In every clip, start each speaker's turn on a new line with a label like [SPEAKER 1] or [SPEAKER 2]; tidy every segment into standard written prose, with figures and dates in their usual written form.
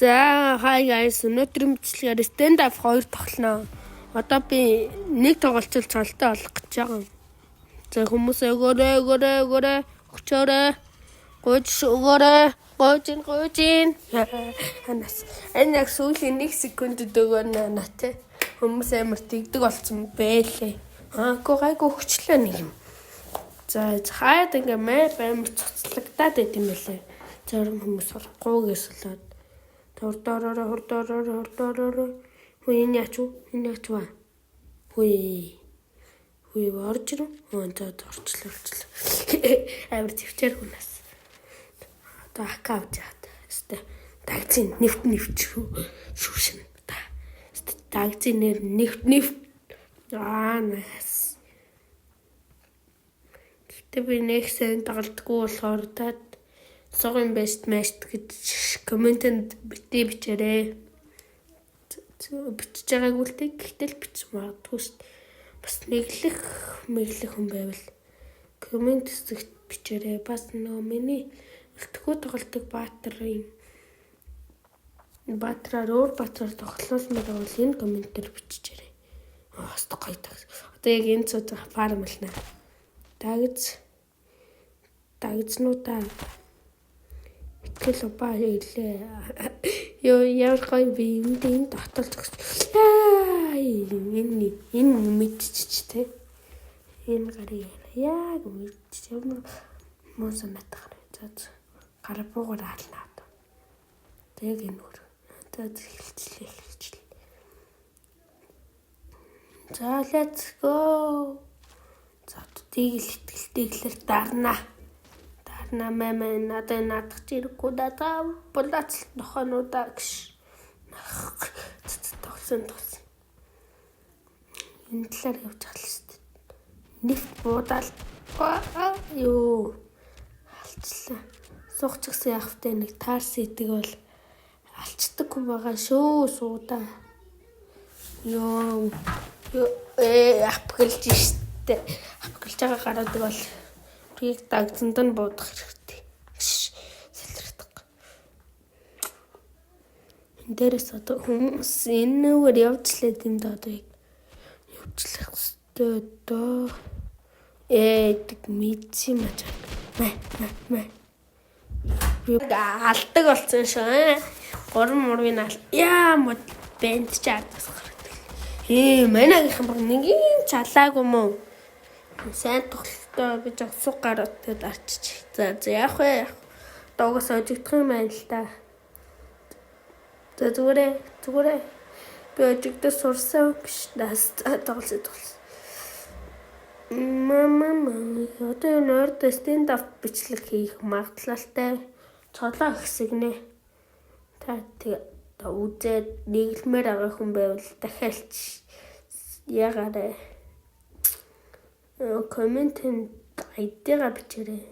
[SPEAKER 1] За hi guys, өнөөдрийн бичлэгээр stand up 2 тоглоно. Одоо би нэг тоглолцол цолтой болох гэж байгаа. За хүмүүс өгөөрэй. Өчөөрэй. Гойжин. Ханас. Энэ яг сүүлийн 1 секундэд өгөөнэ наатай. Хүмүүс амар тэгдэг болсон бэлээ. Гайгүй өгчлөө нэг юм. За хаад ингээ мэп амар цоцлогдаад байт юм байлээ. Зарим хүмүүс болохгүйгээс болоод хурдороо. Энэ яачуу. Хүй орж ирв. Орчлоо. Амар төвчээр хүнээс. Одоо аккаунт яат. Дагцын нэвч шүүшин. Дагцын нэр нэвт. Нас. Гэтэ би нэгсэн дагалдаггүй болохоор таад согийн бест мэст гэж комментэнд бичээрэй. Бичиж байгаагүй л тэгтэл бичиж магадгүй шүү дээ. Бас мэглэх хүн байвал коммент хэсэгт бичээрэй. Бас миний өлтгөө тоглодог Баатраар тоглосон байгаа бол энэ комментээр бичээрэй. Хаста гоё таг. Одоо яг энэ цод фармлна. Дагзнуудаа итгэл ба хэлээ. Ямар гоё би энэ дотор зогс. Энэ мэдчихэж тэ. Энэ гарыг яг мэдчихэж мөн санаатах. Гар буугаар хаалнаа. Тэг энэ өөр. Одоо хэлчлээ. За let's go. За итгэлтэй ихлээр дарна мэн надад чирэггүй даа булаац нохонуудаа гэж тогсон. Энэ талаар явж байгаа л шүү дээ. Нэвт буудаал. Алчлаа. Суугчсан явахтай нэг таарс идэг бол алчдаггүй байгаа шүү суудаа. Апгэлж штэ. Апгэлж байгаа гараад бол яг дагцанд нь буудах хэрэгтэй. Сэлрэдэг. Энд дээрээс одоо хүмүүс энэ нүгээр явжлаа тэнд одоо явжлах хэрэгтэй доо. Тэг мэдсэн мэж. Мэ. Би алдаг болсон шүү. 3 мурын ал. Мод бэнд чаадас гардаг. Манайхын баг нэг юм чалаагүй мó. Сайн тоглолтоо би жоо суг гараад тэгэд арчиж. За яах вэ? Доогоос ожигдох юм байна л та. За зүгээрээ. Би ожигдож сурсан гэж нас тоглосон. Мама. Одоо энэ орд stand up бичлэг хийх магадлалтай. Цолоо хэсэгнэ. Та үзээд нэглэмээр байгаа хүн байвал дахиалч ягаарэ. Комментэнд айдгаа бичээрэй.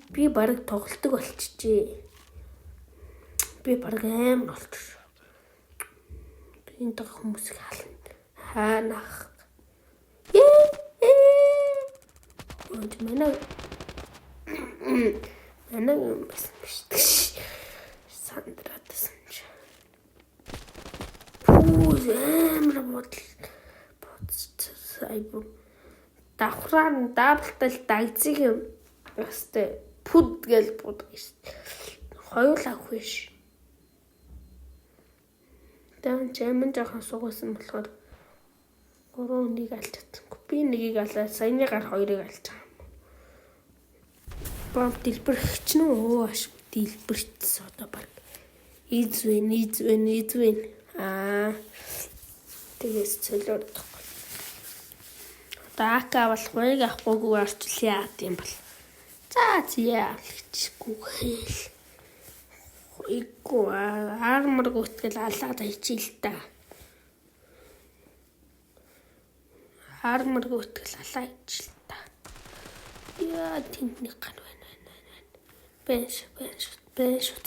[SPEAKER 1] Би бараг тоглолтог болчихжээ. Би бараг амар болчих. Энд байгаа хүмүүсийг хаанах. Манай Сандратасан ч. Амар айбу давхраар даблтал дагцыг юм өстэй пуд гэл бууд гэж хоёул авах биш. Дан чамд жоохон сугасан болохоор 3-1 алж чадсан. Би нэгийг алаа саяны гар 2-ыг алж байгаа юм. Бомб дэлбэрч нөө аш дэлбэрчсэн одоо баг. Эзвэн. Тэгээс цөлөөр Дака болохгүй авахгүй арчлаа гэм бол. За яалчгүй хэл. Иггүй армар гүтгэл алаад ичил та. Яа тэнтний гар байна. Бэш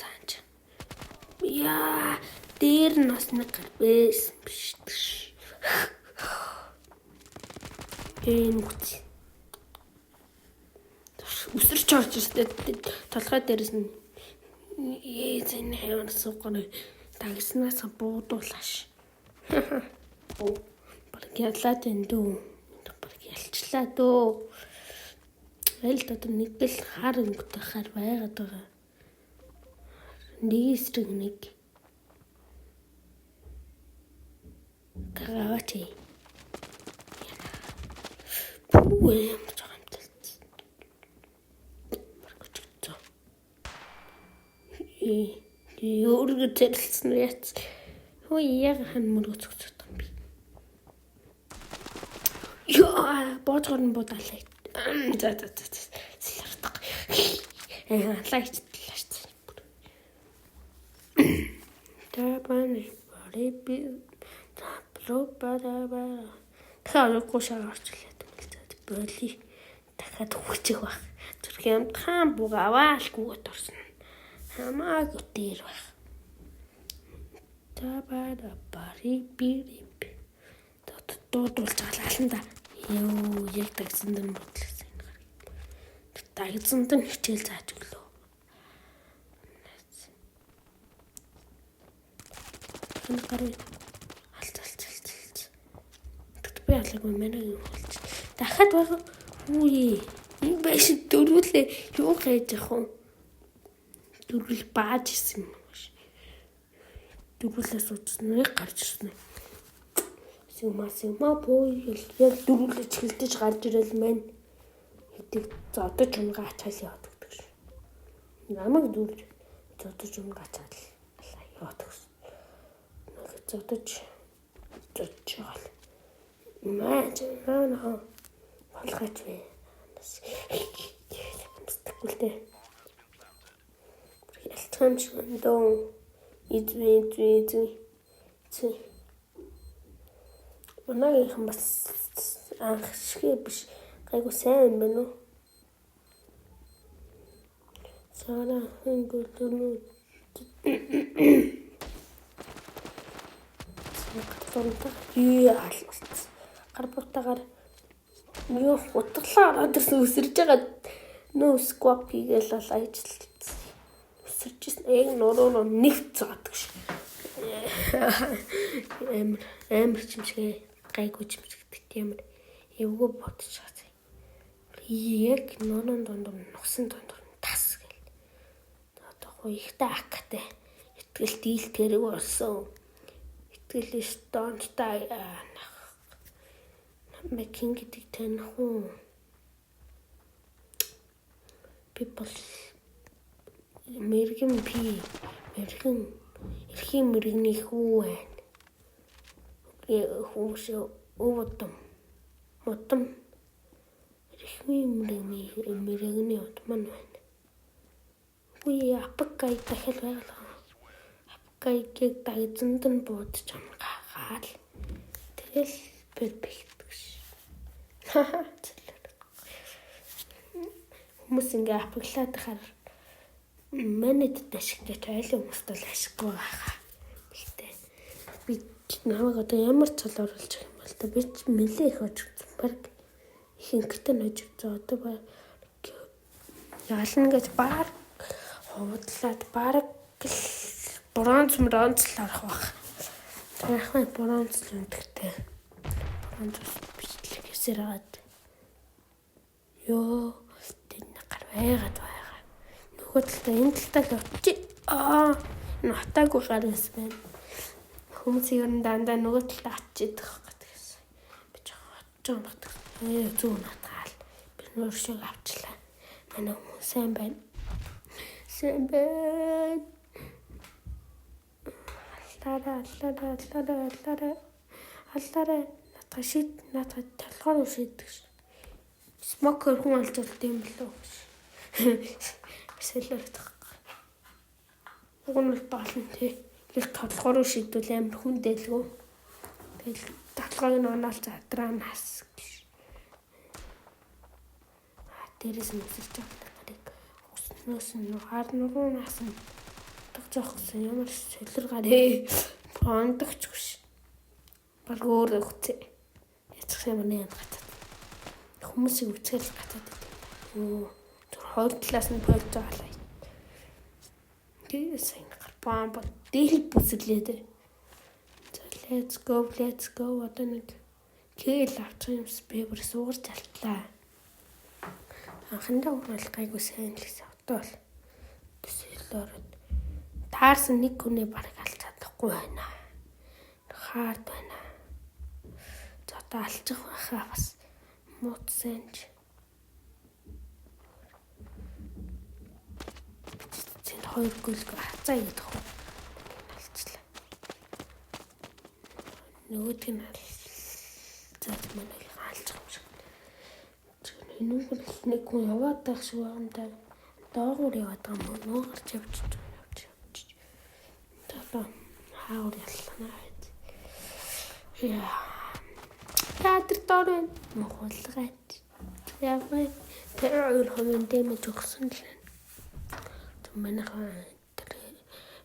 [SPEAKER 1] таанч. Яа дээр нас нэг гар бэс биш. Үсэрч орж ирсэн. Толгой дээрээс нь Эзэн хэмсээгэн тагснаас буудуулаш. Баг ялаад энэ дүү. Баг ялчлаа дөө. Аль одоо нэг л хар өнгөтэй хар байгаад байгаа. Нэг эсрэг нэг. Каравати. Пүүм чамталц. Маргочтой. Өөргө зэрэлсэн яц. Хөөе яг хан мөргөцөж байгаа юм би. Яа, боцгорн бодалаа. За. Сэлэрдэг. Лайчлаач. Табаны бариби. Табло. Дахиад гушаар орчлаа тэмэлцээд боли. Дахиад хүчиг баг. Зүрх амтхан бугааваалгүйд орсон. Хамаагүй дээр баг. Табада бариби. Дуудуулж алаална да. Йоо, яг тагсанд нь бодлоо. Тагсанд нь хичээл зааж өглөө. Хангарыг алцалцалц. Тэгт би алаагүй мэнэ болж. Дахиад баг. Үе. Энэ биш дөрвөлээ юу хийж явах вэ? Дөрвөл бааж исэн юм биш. Дөрвөлээс утсныг гарч ирсэн. Сумасима бой яг дөрвөлж хилдэж гарч ирэл мэн. Хэдийг зодож унгаа ачаал яваад гэдэг ш. Намайг дүүрж зодож унгаа ачаал яваад гэсэн. Нэг зодож жаал. Наа болгооч вэ. Мстэгүүлдэ. Ялтхан шондоо. Эзэн. Унагийн бас анх шиг биш. Гайгүй сайн байна уу? Сара хөнгөлөнөө. Яалт. Гарбуутагаар юу утгалаа ороод ирсэн өсөрж байгаа нөө сквап хийгээл бол ажиллаж. Өсөржсэн яг нуруу нэгт заадаг ш. Амар чимшгээ гайгүй чимшгдэг тийм эвгүй бодож байгаа. Яг нуруунд дондор нугсан дондор тас гэл. Одоо ихтэй актай. Итгэл дийл тэрэг болсон. Итгэл стонтой Макин гэдэг таних уу? People мэргэн эрхийн мэргэний хүү байна. Хүүш модом эрхийн мэргэний удман байна. Үе апкай дахиад байгалаа. Апкайг дагзанд нь буудаж амгаал. Тэгэл бэлтгэж. Хүмүүс ингээ апглаад хаар манайд ашиг гэж айлын хүмүүст бол ашиггүй байгаа. Гэхдээ би намайг одоо ямар цол оруулж байгаа юм бол та би ч нэлээ их очсон баг ихэнхдээ ножигдсон одоо ба ялна гэж баг ховдлаад баг бронз л орох баг. Тэрхүү бронз л үнэтэй. Бронз бичлэг хэсэрээд ёо тэн гар байгаад байгаа. Нөгөө талдаа энэ талдаа очи натаагүй гараас байна. Хүмүүс ер нь дандаа нөгөө талдаа очиж гэдэгсэн. Би жоо батдаг. Зүүн натгаал. Би нөр шиг авчлаа. Манай хүмүүс сайн байна. Сайн байна. Аллаараа натаа толгоор шийдэг. Смокер хүн олж болт юм болов. Сэрлэр тахгүй. Угнал болно тий. Их толгоор шийдвэл амар хүн дэлгөө. Тэгэл толгойг нь унаал задраа нас. Дээрээс нь өсөж байгаа гарыг уснаас нь хаар нуруу нас нь тогцоох гэсэн ямар солир гарээ. Бондогч биш. Баг өөр өгцөө. Яцх юм нэ гатаад. Хүмүүсийг үцгээл гатаад. Түр хоёр талаас нь болж байгаа. сайн бомб дээл бүсэлээд. За let's go. Одоо нэг кэл авчих юмс би бүр суугарч алтлаа. Анхандаа бол гайгүй сайн л гэсэн. Одоо бол төсөөлөөр таарсан нэг хүнээ бараг алж чадахгүй байна. Хаард байна. За одоо алчих байхаа бас мууцсанж. Цэн хоёр гөлг хацаа идэх үү. Алчлаа. Нөгөөдг нь за манай алчих юм шиг. Энүүг нэг хүн яваад байх шиг байна да. Доогуур яваад байгаа мөн нөө гарч явж. Одоо хаагаар яллаа. Театр дөрөв мохолгаач. Яавэ тэр хоёр дэмэж өгсөн л. Манай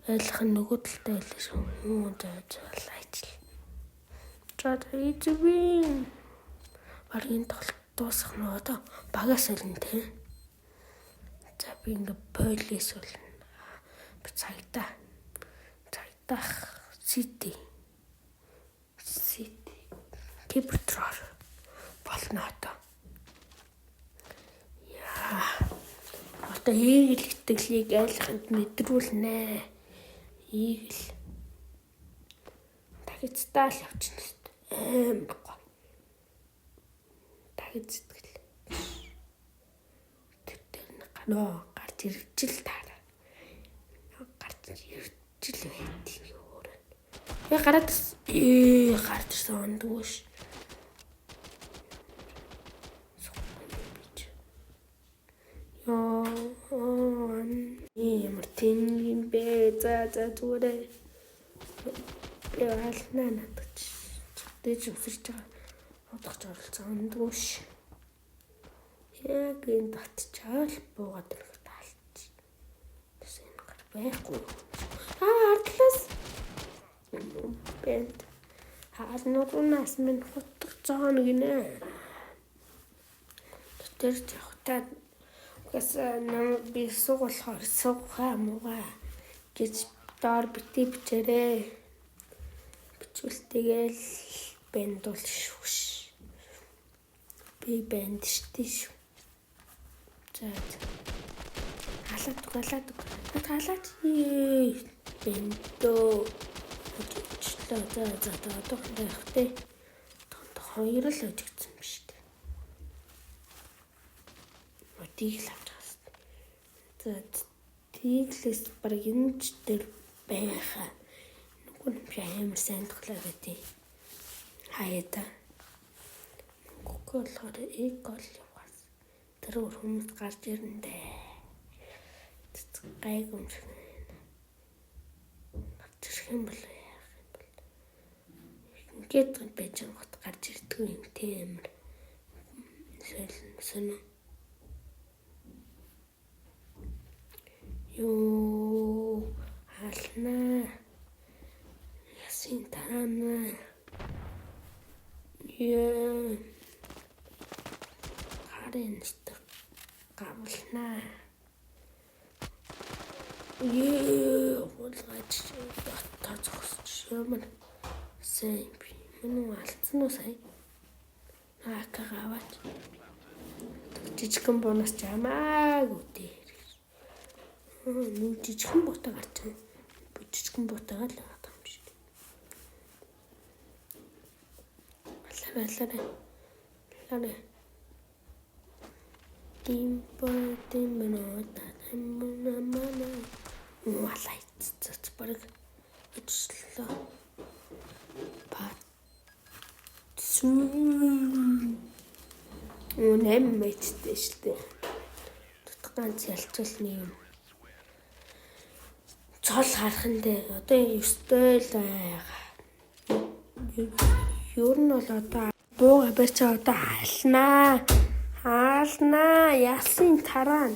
[SPEAKER 1] айлах нөгөө талтай байлаа шүү. Юу заалаач. Чад ийзвэн. Барин дуусах нь одоо багаас ирнэ те. За би ингээ полис болно. Би цагтаа City Кибертрор болно одоо. Яа. Одоо ээгэл итгэлийг айлханд мэдрүүлнэ. Ээгэл. Тагицтаа л явчихна шүү дээ. Гоё. Тагиц итгэл. Тэр нэг гарч иржил таараа. Гарч иржил байт. Я гараад сондгоош. Ямар тэнгийн бэ? За зүгээр. Яалнаа надад. Дэж өсөрч байгаа. Одохч оролцоондгоош. Яг энэ татчаал буугаад ирэх таалч. Тэс энэ гар байхгүй. Ардлаас бэнд хаалнуунаас минь хотох цаана гинэ. Тэр жохтаа гэс нам би сугуулахаар суухаа муугаа гэж доор бичээрээ. Бичүүлтэйгээл бэнд бол шүүш. Би бэнд штий шүү. За. Халаад бэндөө за одоо хэвтэй хоёр л ажигдсан юм шүү дээ. Тийг л авч байгаа. За тийглээс баг энэ ч дээр байхаа. Нүгүн би амар сайн тоглоо гэдэг. Хаяада. Гол гол яваас. Тэр хүмүүс гарч ирэндээ. Гайгүй юм шиг. Гарч ирэх юм бол ингээд байж гот гарч ирдэг юм тийм соно юу хална ясин тарана харин стер гавлна хулгайч тацгосч юм сайн минь алдсан уу сая акагават жижигхэн бонус чамаагүй дээр нүү жижигхэн бутаа гарч байгаа жижигхэн бутаагаа л байгаа юм шиг аллаа тимпотим минута аммана валайц бараг өчлөө нэм мэжтэй шүү дээ. Тут ганц ялцуулны юм. Цол харах нь дээ. Одоо ёстой л байгаа. Юу нь бол одоо бууга барьч одоо хаалнаа. Ясын тараа.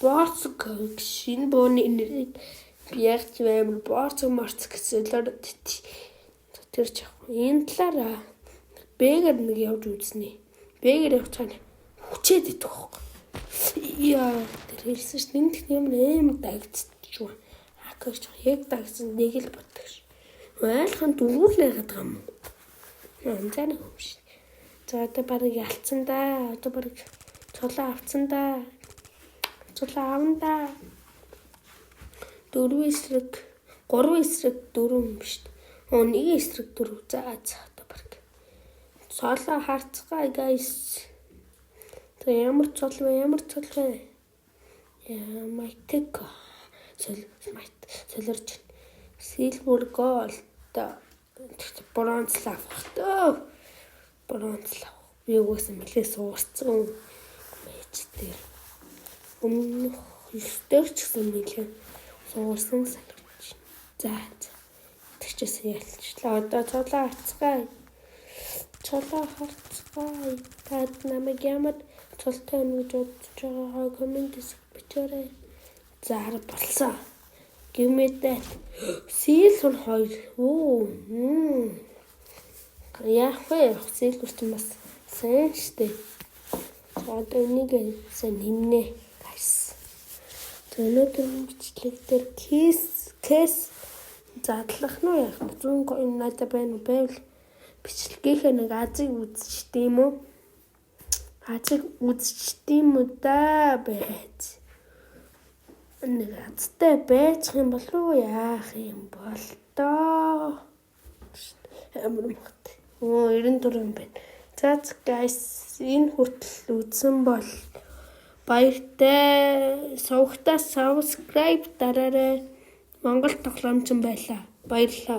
[SPEAKER 1] Борцог шинэ бууны нэрийг бягч баймар борцог гэсэн л тэр чих. Энэ талаараа бэгээр нэг явж үзнэ. Бэгээр явж байгаа нь хүчээд идэх байхгүй. Яа, тэр хэлсэн ш нь энэ юм амар дагцчих шүү. Акаж яг дагсан нэг л боддог. Ойлгохон дөрвөлнэ гэдэг юм. Анзаарна юм шиг. За одоо барыг ялцсан да. Одоо барыг цолоо авцсан да. Цолоо авна да. 4 эсрэг 3 эсрэг 4 юм биш. Нэг эсрэг 4. За одоо барыг. Цолоо харцгаая guys. Тэ ямар цол вэ? Майтек. Солирч. Silver gold. Бронз авах. Би угаасаа нэлээ суурцсан байж дээр. Өмнөх өстөр ч гэсэн нэлээ суурсан санагдаж байна. За. Тэгчээс ялчлаа. Одоо цолоо харцгаая. Таад намайг ямар цолтой юм гэж бодож байгаагаа коммент бичээрэй. За болсон. Give me that. Silver 2. Яах вэ? Silver ч бас сайн штэ. Одоо энийг сайн нэмнэ. Guys. Өнөөдрийн бичлэг дээр case задлах нь яах вэ? 100 coin надад байна уу? Байвал бичлэгийнхээ нэг азыг үзчихтэй юм уу? Азыг үзчихтэй юм уу да байж. Нэг азтай байж юм болов уу? Яах юм бол доо. Амар мөхт. 94 юм байна. За guys, энэ хүртэл үзсэн бол баяртай. Сувгтаа subscribe дараарай. Монгол тоглоомчин байлаа. Баярлалаа.